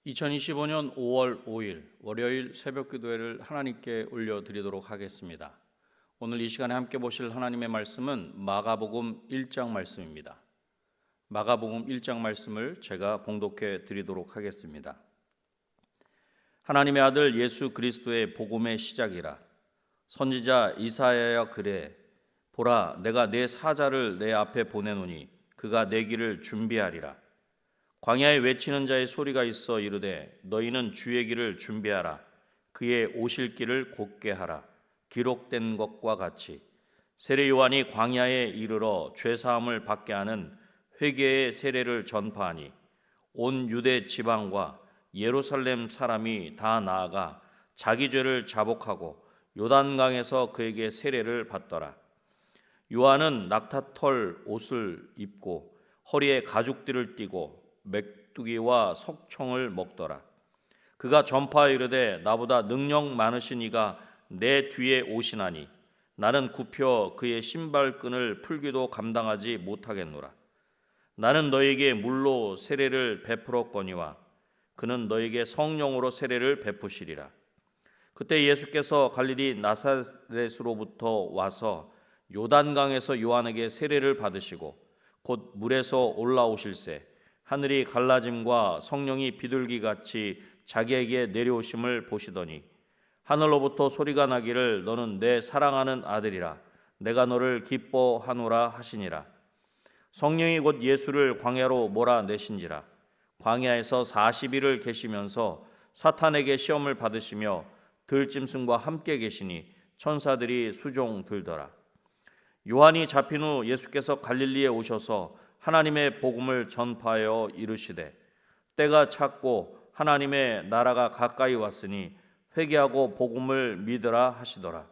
2025년 5월 5일 월요일 새벽 기도회를 하나님께 올려드리도록 하겠습니다. 오늘 이 시간에 함께 보실 하나님의 말씀은 마가복음 1장 말씀입니다. 마가복음 1장 말씀을 제가 봉독해 드리도록 하겠습니다. 하나님의 아들 예수 그리스도의 복음의 시작이라. 선지자 이사야야 그래. 보라, 내가 내 사자를 내 앞에 보내노니 그가 내 길을 준비하리라. 광야에 외치는 자의 소리가 있어 이르되 너희는 주의 길을 준비하라. 그의 오실 길을 곧게 하라. 기록된 것과 같이 세례 요한이 광야에 이르러 죄 사함을 받게 하는 회개의 세례를 전파하니 온 유대 지방과 예루살렘 사람이 다 나아가 자기 죄를 자복하고 요단강에서 그에게 세례를 받더라. 요한은 낙타털 옷을 입고 허리에 가죽띠를 띠고 메뚜기와 석청을 먹더라. 그가 전파하여 이르되 나보다 능력 많으신 이가 내 뒤에 오시나니 나는 굽혀 그의 신발끈을 풀기도 감당하지 못하겠노라. 나는 너에게 물로 세례를 베풀었거니와 그는 너에게 성령으로 세례를 베푸시리라. 그때 예수께서 갈릴리 나사렛으로부터 와서 요단강에서 요한에게 세례를 받으시고 곧 물에서 올라오실새 하늘이 갈라짐과 성령이 비둘기같이 자기에게 내려오심을 보시더니 하늘로부터 소리가 나기를 너는 내 사랑하는 아들이라 내가 너를 기뻐하노라 하시니라. 성령이 곧 예수를 광야로 몰아내신지라. 광야에서 40일을 계시면서 사탄에게 시험을 받으시며 들짐승과 함께 계시니 천사들이 수종 들더라. 요한이 잡힌 후 예수께서 갈릴리에 오셔서 하나님의 복음을 전파하여 이르시되 때가 찼고 하나님의 나라가 가까이 왔으니 회개하고 복음을 믿으라 하시더라.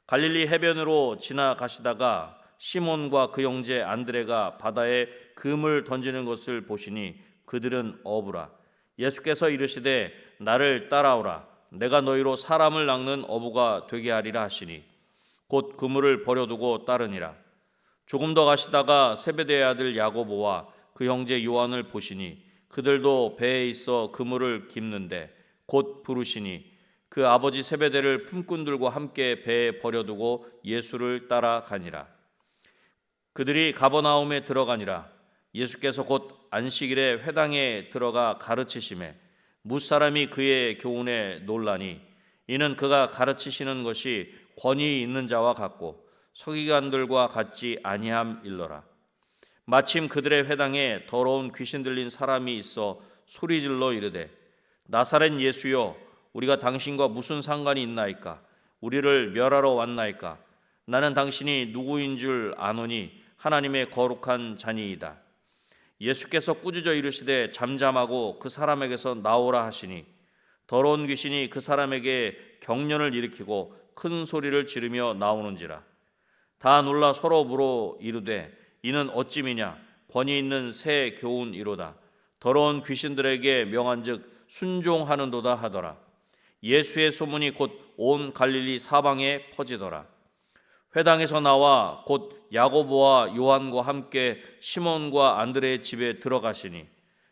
갈릴리 해변으로 지나가시다가 시몬과 그 형제 안드레가 바다에 금을 던지는 것을 보시니 그들은 어부라. 예수께서 이르시되 나를 따라오라. 내가 너희로 사람을 낚는 어부가 되게 하리라 하시니 곧 그물을 버려두고 따르니라. 조금 더 가시다가 세베대의 아들 야고보와 그 형제 요한을 보시니 그들도 배에 있어 그물을 깁는데 곧 부르시니 그 아버지 세베대를 품꾼들과 함께 배에 버려두고 예수를 따라가니라. 그들이 가버나움에 들어가니라. 예수께서 곧 안식일에 회당에 들어가 가르치심에 무사람이 그의 교훈에 놀라니 이는 그가 가르치시는 것이 권위 있는 자와 같고 서기관들과 같지 아니함일러라. 마침 그들의 회당에 더러운 귀신 들린 사람이 있어 소리질러 이르되 나사렛 예수여 우리가 당신과 무슨 상관이 있나이까? 우리를 멸하러 왔나이까? 나는 당신이 누구인 줄 아노니 하나님의 거룩한 자니이다. 예수께서 꾸짖어 이르시되 잠잠하고 그 사람에게서 나오라 하시니 더러운 귀신이 그 사람에게 경련을 일으키고 큰 소리를 지르며 나오는지라. 다 놀라 서로 물어 이르되 이는 어찌미냐? 권위 있는 새 교훈이로다. 더러운 귀신들에게 명한즉 순종하는도다 하더라. 예수의 소문이 곧 온 갈릴리 사방에 퍼지더라. 회당에서 나와 곧 야고보와 요한과 함께 시몬과 안드레의 집에 들어가시니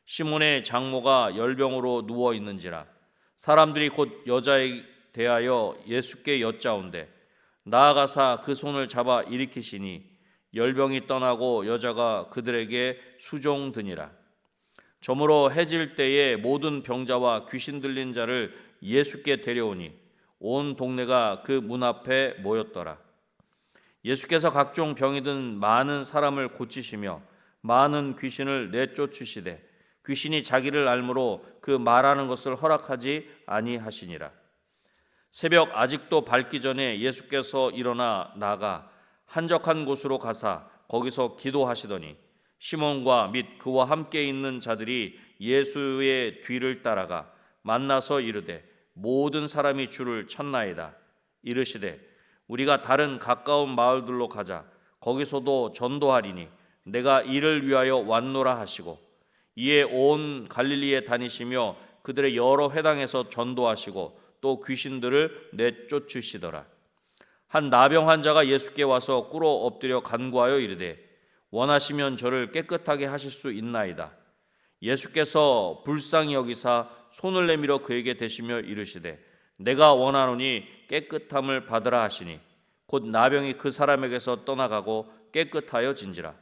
시몬의 장모가 열병으로 누워 있는지라. 사람들이 곧 여자에 대하여 예수께 여짜온대 나아가사 그 손을 잡아 일으키시니 열병이 떠나고 여자가 그들에게 수종드니라. 저물어 해질 때에 모든 병자와 귀신 들린 자를 예수께 데려오니 온 동네가 그 문 앞에 모였더라. 예수께서 각종 병이 든 많은 사람을 고치시며 많은 귀신을 내쫓으시되 귀신이 자기를 알므로 그 말하는 것을 허락하지 아니하시니라. 새벽 아직도 밝기 전에 예수께서 일어나 나가 한적한 곳으로 가사 거기서 기도하시더니 시몬과 및 그와 함께 있는 자들이 예수의 뒤를 따라가 만나서 이르되 모든 사람이 주를 찾나이다. 이르시되 우리가 다른 가까운 마을들로 가자. 거기서도 전도하리니 내가 이를 위하여 왔노라 하시고 이에 온 갈릴리에 다니시며 그들의 여러 회당에서 전도하시고 또 귀신들을 내쫓으시더라. 한 나병 환자가 예수께 와서 꿇어 엎드려 간구하여 이르되 원하시면 저를 깨끗하게 하실 수 있나이다. 예수께서 불쌍히 여기사 손을 내밀어 그에게 대시며 이르시되 내가 원하노니 깨끗함을 받으라 하시니 곧 나병이 그 사람에게서 떠나가고 깨끗하여 진지라.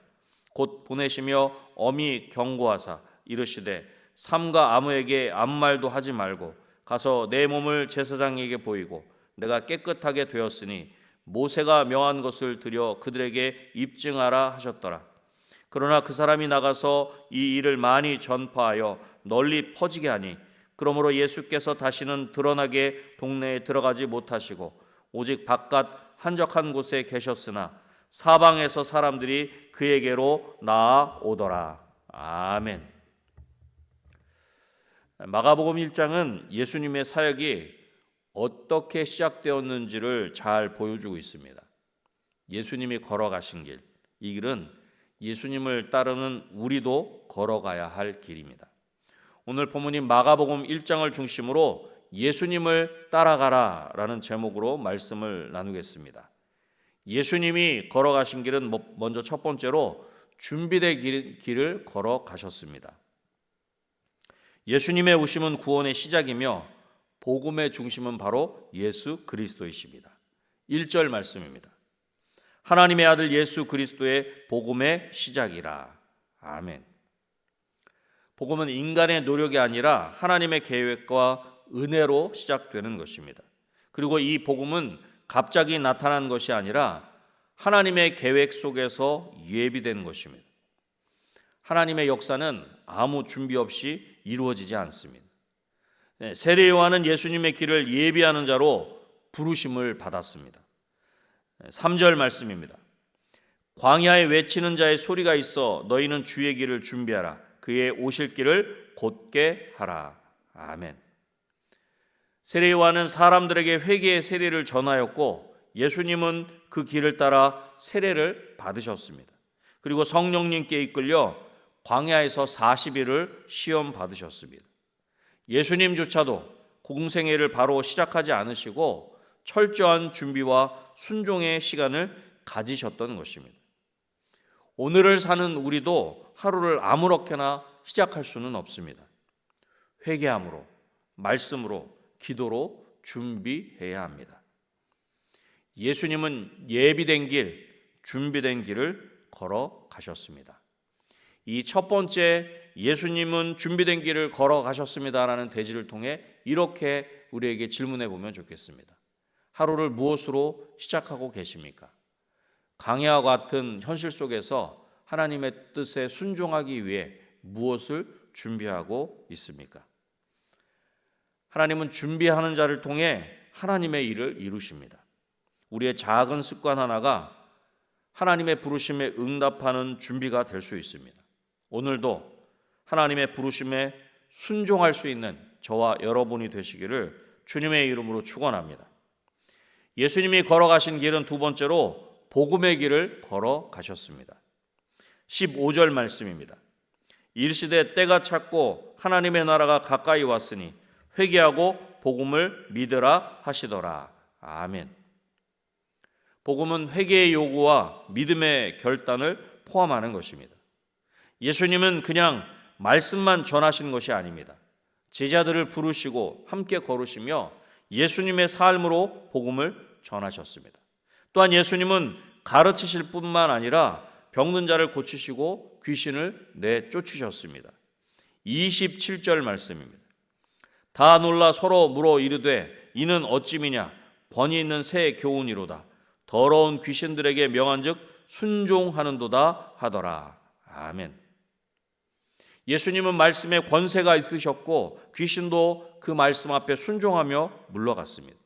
곧 보내시며 엄히 경고하사 이르시되 삼가 아무에게 아무 말도 하지 말고 가서 내 몸을 제사장에게 보이고 내가 깨끗하게 되었으니 모세가 명한 것을 드려 그들에게 입증하라 하셨더라. 그러나 그 사람이 나가서 이 일을 많이 전파하여 널리 퍼지게 하니 그러므로 예수께서 다시는 드러나게 동네에 들어가지 못하시고 오직 바깥 한적한 곳에 계셨으나 사방에서 사람들이 그에게로 나아오더라. 아멘. 마가복음 1장은 예수님의 사역이 어떻게 시작되었는지를 잘 보여주고 있습니다. 예수님이 걸어가신 길, 이 길은 예수님을 따르는 우리도 걸어가야 할 길입니다. 오늘 본문인 마가복음 1장을 중심으로 예수님을 따라가라 라는 제목으로 말씀을 나누겠습니다. 예수님이 걸어가신 길은 먼저 첫 번째로 준비된 길을 걸어가셨습니다. 예수님의 오심은 구원의 시작이며 복음의 중심은 바로 예수 그리스도이십니다. 1절 말씀입니다. 하나님의 아들 예수 그리스도의 복음의 시작이라. 아멘. 복음은 인간의 노력이 아니라 하나님의 계획과 은혜로 시작되는 것입니다. 그리고 이 복음은 갑자기 나타난 것이 아니라 하나님의 계획 속에서 예비된 것입니다. 하나님의 역사는 아무 준비 없이 이루어지지 않습니다. 세례 요한은 예수님의 길을 예비하는 자로 부르심을 받았습니다. 3절 말씀입니다. 광야에 외치는 자의 소리가 있어 너희는 주의 길을 준비하라. 그의 오실 길을 곧게 하라. 아멘. 세례 요한은 사람들에게 회개의 세례를 전하였고 예수님은 그 길을 따라 세례를 받으셨습니다. 그리고 성령님께 이끌려 광야에서 40일을 시험 받으셨습니다. 예수님조차도 공생애를 바로 시작하지 않으시고 철저한 준비와 순종의 시간을 가지셨던 것입니다. 오늘을 사는 우리도 하루를 아무렇게나 시작할 수는 없습니다. 회개함으로, 말씀으로, 기도로 준비해야 합니다. 예수님은 예비된 길, 준비된 길을 걸어가셨습니다. 이 첫 번째 예수님은 준비된 길을 걸어가셨습니다라는 대지를 통해 이렇게 우리에게 질문해 보면 좋겠습니다. 하루를 무엇으로 시작하고 계십니까? 강야와 같은 현실 속에서 하나님의 뜻에 순종하기 위해 무엇을 준비하고 있습니까? 하나님은 준비하는 자를 통해 하나님의 일을 이루십니다. 우리의 작은 습관 하나가 하나님의 부르심에 응답하는 준비가 될 수 있습니다. 오늘도 하나님의 부르심에 순종할 수 있는 저와 여러분이 되시기를 주님의 이름으로 축원합니다. 예수님이 걸어가신 길은 두 번째로 복음의 길을 걸어가셨습니다. 15절 말씀입니다. 이르시되 때가 찼고 하나님의 나라가 가까이 왔으니 회개하고 복음을 믿으라 하시더라. 아멘. 복음은 회개의 요구와 믿음의 결단을 포함하는 것입니다. 예수님은 그냥 말씀만 전하시는 것이 아닙니다. 제자들을 부르시고 함께 걸으시며 예수님의 삶으로 복음을 전하셨습니다. 또한 예수님은 가르치실 뿐만 아니라 병든 자를 고치시고 귀신을 내쫓으셨습니다. 27절 말씀입니다. 다 놀라 서로 물어 이르되 이는 어찌미냐 권위 있는 새 교훈이로다. 더러운 귀신들에게 명한즉 순종하는도다 하더라. 아멘. 예수님은 말씀에 권세가 있으셨고 귀신도 그 말씀 앞에 순종하며 물러갔습니다.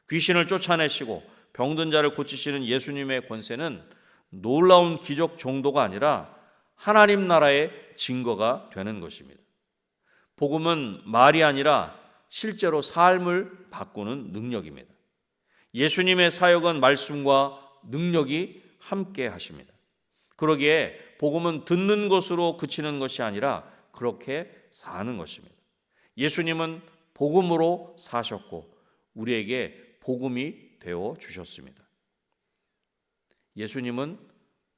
귀신을 쫓아내시고 병든 자를 고치시는 예수님의 권세는 놀라운 기적 정도가 아니라 하나님 나라의 증거가 되는 것입니다. 복음은 말이 아니라 실제로 삶을 바꾸는 능력입니다. 예수님의 사역은 말씀과 능력이 함께 하십니다. 그러기에 복음은 듣는 것으로 그치는 것이 아니라 그렇게 사는 것입니다. 예수님은 복음으로 사셨고 우리에게 복음이 되어 주셨습니다. 예수님은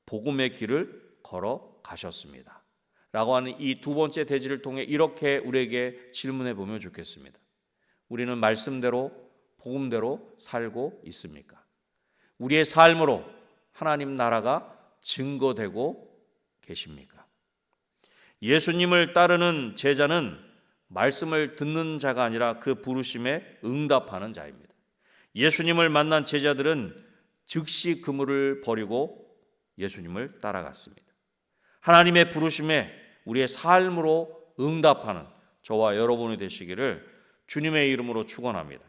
복음의 길을 걸어 가셨습니다. 라고 하는 이 두 번째 대지를 통해 이렇게 우리에게 질문해 보면 좋겠습니다. 우리는 말씀대로 복음대로 살고 있습니까? 우리의 삶으로 하나님 나라가 증거되고 계십니까? 예수님을 따르는 제자는 말씀을 듣는 자가 아니라 그 부르심에 응답하는 자입니다. 예수님을 만난 제자들은 즉시 그물을 버리고 예수님을 따라갔습니다. 하나님의 부르심에 우리의 삶으로 응답하는 저와 여러분이 되시기를 주님의 이름으로 축원합니다.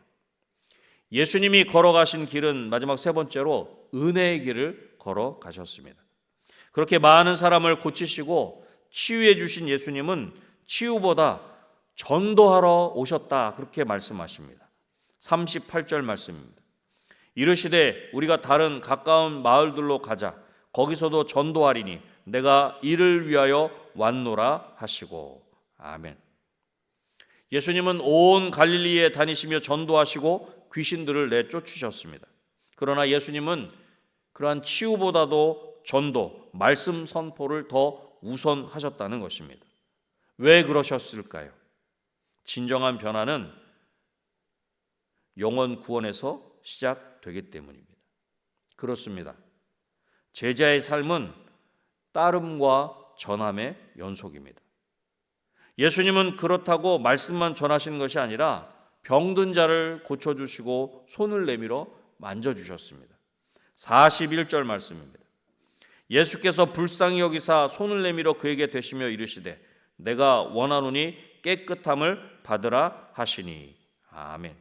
예수님이 걸어가신 길은 마지막 세 번째로 은혜의 길을 걸어가셨습니다. 그렇게 많은 사람을 고치시고 치유해 주신 예수님은 치유보다 전도하러 오셨다, 그렇게 말씀하십니다. 38절 말씀입니다. 이르시되 우리가 다른 가까운 마을들로 가자. 거기서도 전도하리니 내가 이를 위하여 왔노라 하시고. 아멘. 예수님은 온 갈릴리에 다니시며 전도하시고 귀신들을 내쫓으셨습니다. 그러나 예수님은 그러한 치유보다도 전도, 말씀 선포를 더 우선하셨다는 것입니다. 왜 그러셨을까요? 진정한 변화는 영혼 구원에서 시작되기 때문입니다. 그렇습니다. 제자의 삶은 따름과 전함의 연속입니다. 예수님은 그렇다고 말씀만 전하신 것이 아니라 병든 자를 고쳐주시고 손을 내밀어 만져주셨습니다. 41절 말씀입니다. 예수께서 불쌍히 여기사 손을 내밀어 그에게 대시며 이르시되 내가 원하노니 깨끗함을 받으라 하시니. 아멘.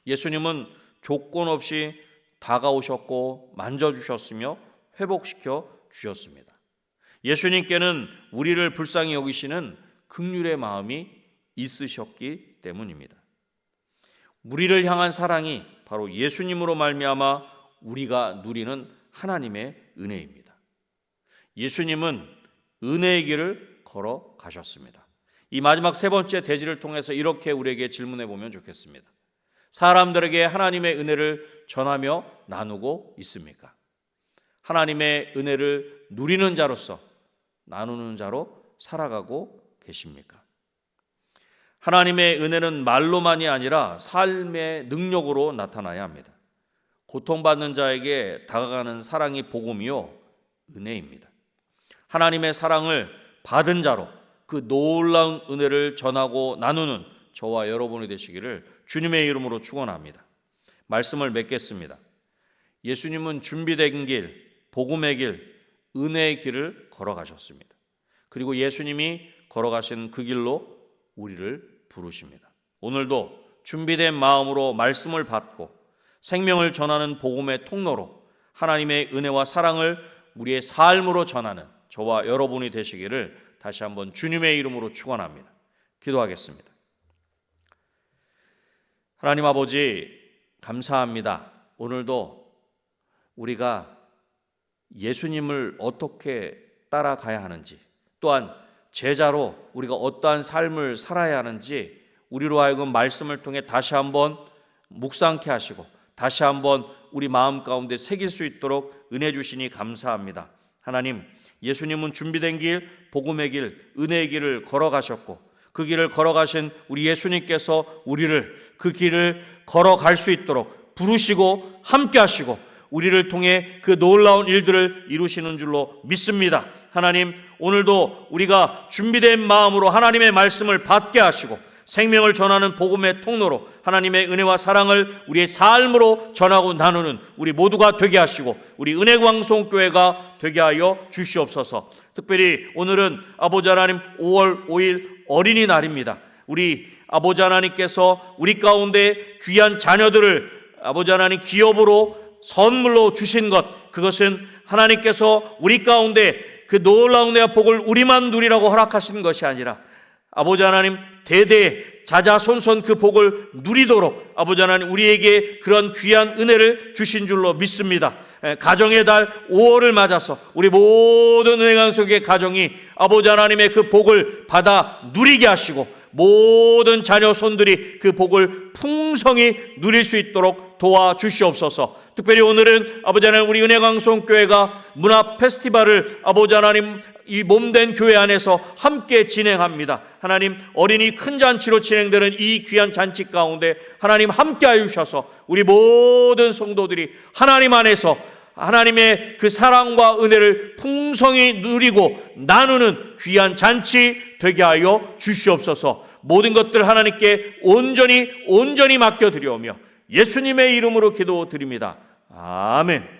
예수님은 조건 없이 다가오셨고 만져주셨으며 회복시켜 주셨습니다. 예수님께는 우리를 불쌍히 여기시는 긍휼의 마음이 있으셨기 때문입니다. 우리를 향한 사랑이 바로 예수님으로 말미암아 우리가 누리는 하나님의 은혜입니다. 예수님은 은혜의 길을 걸어가셨습니다. 이 마지막 세 번째 대지를 통해서 이렇게 우리에게 질문해 보면 좋겠습니다. 사람들에게 하나님의 은혜를 전하며 나누고 있습니까? 하나님의 은혜를 누리는 자로서 나누는 자로 살아가고 계십니까? 하나님의 은혜는 말로만이 아니라 삶의 능력으로 나타나야 합니다. 고통받는 자에게 다가가는 사랑이 복음이요 은혜입니다. 하나님의 사랑을 받은 자로 그 놀라운 은혜를 전하고 나누는 저와 여러분이 되시기를 주님의 이름으로 축원합니다. 말씀을 맺겠습니다. 예수님은 준비된 길, 복음의 길, 은혜의 길을 걸어가셨습니다. 그리고 예수님이 걸어가신 그 길로 우리를 부르십니다. 오늘도 준비된 마음으로 말씀을 받고 생명을 전하는 복음의 통로로 하나님의 은혜와 사랑을 우리의 삶으로 전하는 저와 여러분이 되시기를 다시 한번 주님의 이름으로 축원합니다. 기도하겠습니다. 하나님 아버지 감사합니다. 오늘도 우리가 예수님을 어떻게 따라가야 하는지, 또한 제자로 우리가 어떠한 삶을 살아야 하는지 우리로 하여금 말씀을 통해 다시 한번 묵상케 하시고 다시 한번 우리 마음 가운데 새길 수 있도록 은혜 주시니 감사합니다. 하나님, 예수님은 준비된 길, 복음의 길, 은혜의 길을 걸어가셨고 그 길을 걸어가신 우리 예수님께서 우리를 그 길을 걸어갈 수 있도록 부르시고 함께 하시고 우리를 통해 그 놀라운 일들을 이루시는 줄로 믿습니다. 하나님, 오늘도 우리가 준비된 마음으로 하나님의 말씀을 받게 하시고 생명을 전하는 복음의 통로로 하나님의 은혜와 사랑을 우리의 삶으로 전하고 나누는 우리 모두가 되게 하시고 우리 은혜광송교회가 되게 하여 주시옵소서. 특별히 오늘은 아버지 하나님 5월 5일 어린이날입니다. 우리 아버지 하나님께서 우리 가운데 귀한 자녀들을 아버지 하나님 기업으로 선물로 주신 것, 그것은 하나님께서 우리 가운데 그 놀라운 은혜와 복을 우리만 누리라고 허락하신 것이 아니라 아버지 하나님 대대 자자손손 그 복을 누리도록 아버지 하나님 우리에게 그런 귀한 은혜를 주신 줄로 믿습니다. 가정의 달 5월을 맞아서 우리 모든 은혜광 속의 가정이 아버지 하나님의 그 복을 받아 누리게 하시고 모든 자녀 손들이 그 복을 풍성히 누릴 수 있도록 도와주시옵소서. 특별히 오늘은 아버지 하나님, 우리 은혜강성교회가 문화 페스티벌을 아버지 하나님 이 몸된 교회 안에서 함께 진행합니다. 하나님, 어린이 큰 잔치로 진행되는 이 귀한 잔치 가운데 하나님 함께 하셔서 우리 모든 성도들이 하나님 안에서 하나님의 그 사랑과 은혜를 풍성히 누리고 나누는 귀한 잔치 되게 하여 주시옵소서. 모든 것들 하나님께 온전히 맡겨드리오며 예수님의 이름으로 기도드립니다. 아멘.